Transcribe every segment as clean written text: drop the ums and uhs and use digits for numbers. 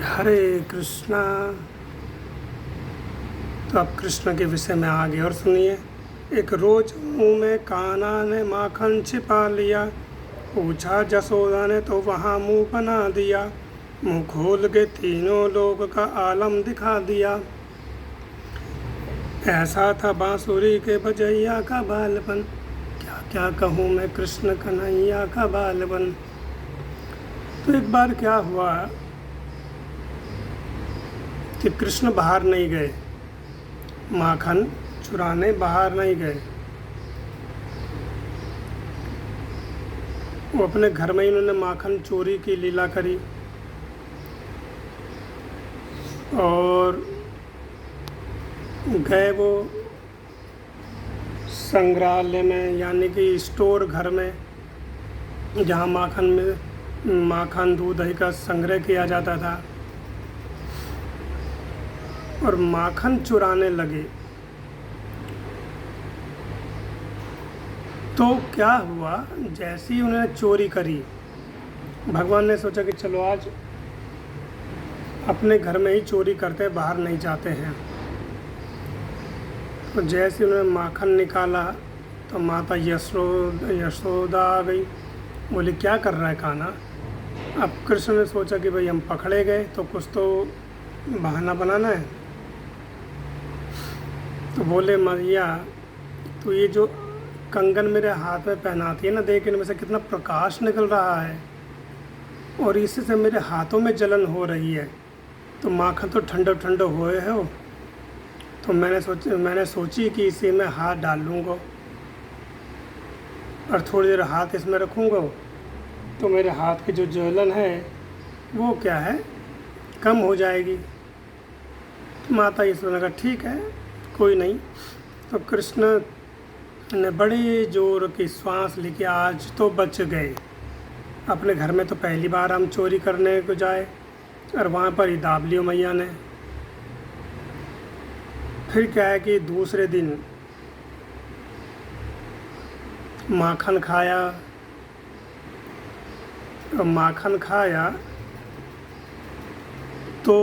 हरे कृष्णा। तो अब कृष्ण के विषय में आगे और सुनिए। एक रोज मुंह में कान्हा ने माखन छिपा लिया, पूछा जसोदा ने तो वहाँ मुंह बना दिया, मुंह खोल के तीनों लोग का आलम दिखा दिया। ऐसा था बांसुरी के बजैया का बालपन, क्या क्या कहूँ मैं कृष्ण कन्हैया का बालपन। तो एक बार क्या हुआ कि कृष्ण बाहर नहीं गए, माखन चुराने बाहर नहीं गए। वो अपने घर में ही उन्होंने माखन चोरी की लीला करी और गए वो संग्रहालय में, यानी कि स्टोर घर में, जहाँ माखन दूध दही का संग्रह किया जाता था, और माखन चुराने लगे। तो क्या हुआ, जैसे ही उन्होंने चोरी करी, भगवान ने सोचा कि चलो आज अपने घर में ही चोरी करते, बाहर नहीं जाते हैं। तो जैसे उन्होंने माखन निकाला तो माता यशोदा आ गई, बोली क्या कर रहा है कान्हा। अब कृष्ण ने सोचा कि भाई हम पकड़े गए तो कुछ तो बहाना बनाना है। तो बोले मैया, तो ये जो कंगन मेरे हाथ में पहनाती है ना, देख इनमें से कितना प्रकाश निकल रहा है और इससे मेरे हाथों में जलन हो रही है, तो माखन तो ठंडो ठंडो हुए हो। तो मैंने सोची कि इसी में हाथ डाल लूँगा और थोड़ी देर हाथ इसमें रखूँगा तो मेरे हाथ की जो जलन है वो क्या है, कम हो जाएगी। तो माता यशोदा ने कहा ठीक है, कोई नहीं। तो कृष्ण ने बड़ी जोर की श्वास ली कि आज तो बच गए। अपने घर में तो पहली बार हम चोरी करने को जाए और वहाँ पर ही दाब लियो मैया ने। फिर क्या है कि दूसरे दिन माखन खाया, और माखन खाया तो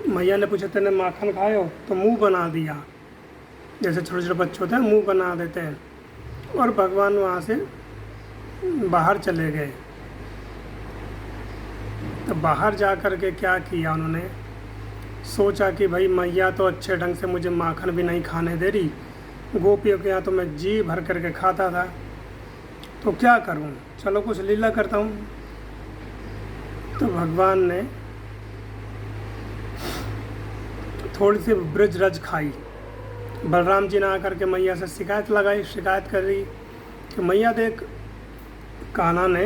मैया ने पूछा तेने माखन खाया हो, तो मुंह बना दिया, जैसे छोटे छोटे बच्चे होते हैं मुंह बना देते हैं। और भगवान वहाँ से बाहर चले गए। तो बाहर जा कर के क्या किया, उन्होंने सोचा कि भाई मैया तो अच्छे ढंग से मुझे माखन भी नहीं खाने दे रही, गोपियों के यहाँ तो मैं जी भर करके खाता था, तो क्या करूँ, चलो कुछ लीला करता हूँ। तो भगवान ने थोड़ी सी ब्रज रज खाई। बलराम जी ने आकर के मैया से शिकायत कर रही कि मैया देख, कान्हा ने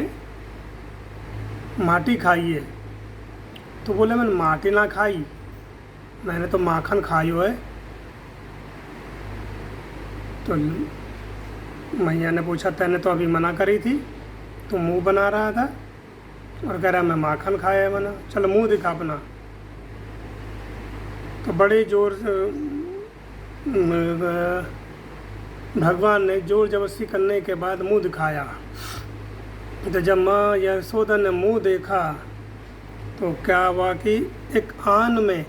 माटी खाई है। तो बोले मैंने माटी ना खाई, मैंने तो माखन खाई है। तो मैया ने पूछा तेने तो अभी मना करी थी, तो मुंह बना रहा था और कह रहा मैं माखन खाया है मना, चलो मुंह दिखा अपना। तो बड़े जोर से भगवान ने जोर जबरदस्ती करने के बाद मुंह दिखाया। तो जब माँ यशोदा ने मुंह देखा तो क्या हुआ कि एक आन में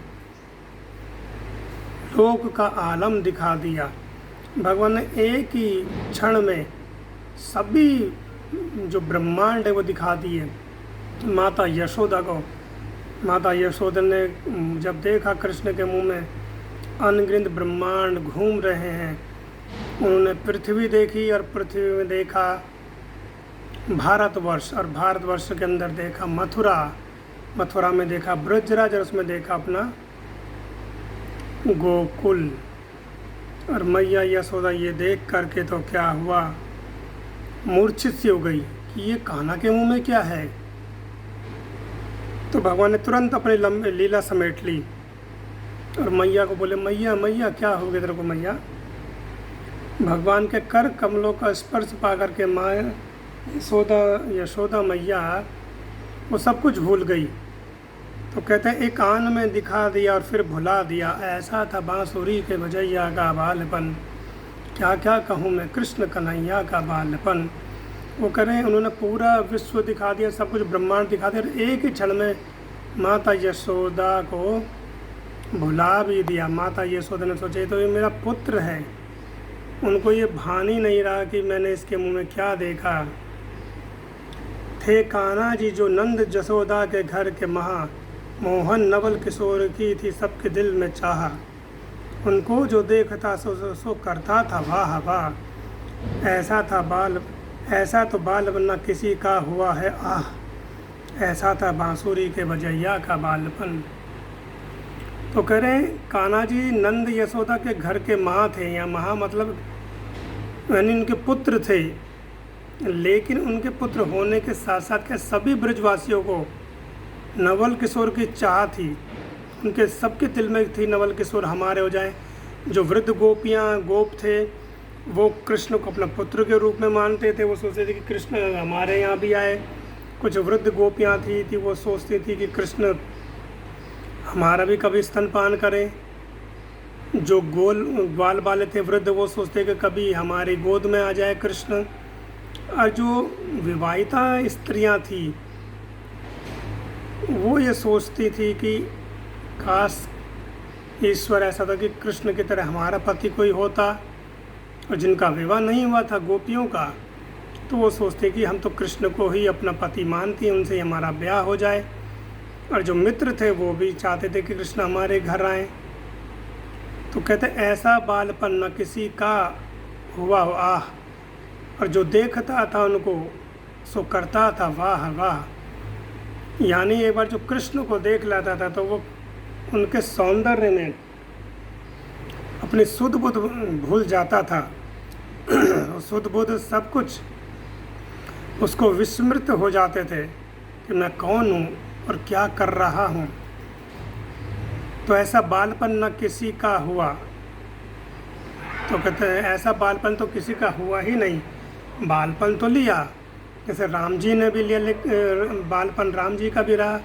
लोक का आलम दिखा दिया। भगवान ने एक ही क्षण में सभी जो ब्रह्मांड है वो दिखा दिए माता यशोदा को। माता यशोदा ने जब देखा कृष्ण के मुंह में अनगिनत ब्रह्मांड घूम रहे हैं, उन्होंने पृथ्वी देखी और पृथ्वी में देखा भारतवर्ष, और भारतवर्ष के अंदर देखा मथुरा में देखा ब्रजराज, और उसमें देखा अपना गोकुल। और मैया यशोदा ये देख करके तो क्या हुआ, मूर्छित सी हो गई कि ये कान्हा के मुंह में क्या है। तो भगवान ने तुरंत अपनी लीला समेट ली और मैया को बोले मैया क्या हो गया तेरे को मैया। भगवान के कर कमलों का स्पर्श पा करके माँ यशोदा मैया वो सब कुछ भूल गई। तो कहते हैं एक आन में दिखा दिया और फिर भुला दिया, ऐसा था बांसुरी के बजैया का बालपन, क्या क्या कहूँ मैं कृष्ण कन्हैया का बालपन। वो करें, उन्होंने पूरा विश्व दिखा दिया, सब कुछ ब्रह्मांड दिखा दिया, एक ही क्षण में माता यशोदा को भुला भी दिया। माता यशोदा ने सोचा तो ये मेरा पुत्र है, उनको ये भान ही नहीं रहा कि मैंने इसके मुंह में क्या देखा। थे कान्हा जी जो नंद जसोदा के घर के महा, मोहन नवल किशोर की थी सबके दिल में चाहा। उनको जो देखता सो करता था वाह वाह। ऐसा तो बाल बनना किसी का हुआ है आह। ऐसा था बांसुरी के बजैया का बालपन। तो कह रहे हैं कान्हा जी नंद यशोदा के घर के महा थे, या महा मतलब यानी उनके पुत्र थे। लेकिन उनके पुत्र होने के साथ साथ क्या सभी ब्रजवासियों को नवल किशोर की चाह थी। उनके सबके दिल में थी नवल किशोर हमारे हो जाए। जो वृद्ध गोपियाँ गोप थे वो कृष्ण को अपना पुत्र के रूप में मानते थे, वो सोचते थे कि कृष्ण हमारे यहाँ भी आए। कुछ वृद्ध गोपियाँ थी वो सोचती थी कि कृष्ण हमारा भी कभी स्तनपान करें। जो ग्वाल वाले थे वृद्ध वो सोचते कि कभी हमारी गोद में आ जाए कृष्ण। और जो विवाहिता स्त्रियां थी वो ये सोचती थी कि काश ईश्वर ऐसा था कि कृष्ण की तरह हमारा पति कोई होता। और जिनका विवाह नहीं हुआ था गोपियों का, तो वो सोचते कि हम तो कृष्ण को ही अपना पति मानती हैं, उनसे हमारा ब्याह हो जाए। और जो मित्र थे वो भी चाहते थे कि कृष्ण हमारे घर आए। तो कहते ऐसा बालपन न किसी का हुआ हो आह। और जो देखता था उनको सो करता था वाह वाह। यानी एक बार जो कृष्ण को देख लेता था तो वो उनके सौंदर्य में अपनी सुध बुध भूल जाता था। सुध बुध सब कुछ उसको विस्मृत हो जाते थे कि मैं कौन हूँ और क्या कर रहा हूँ। तो ऐसा बालपन न किसी का हुआ। तो कहते हैं ऐसा बालपन तो किसी का हुआ ही नहीं। बालपन तो लिया, जैसे राम जी ने भी लिया, बालपन राम जी का भी रहा।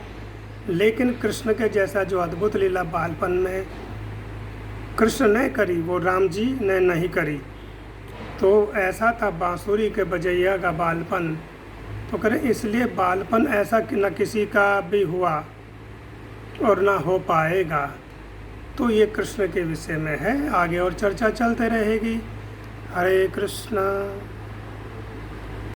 लेकिन कृष्ण के जैसा जो अद्भुत लीला बालपन में कृष्ण ने करी वो राम जी ने नहीं करी। तो ऐसा था बांसुरी के बजैया का बालपन। तो करें इसलिए बालपन ऐसा कि न किसी का भी हुआ और ना हो पाएगा। तो ये कृष्ण के विषय में है, आगे और चर्चा चलते रहेगी। हरे कृष्णा।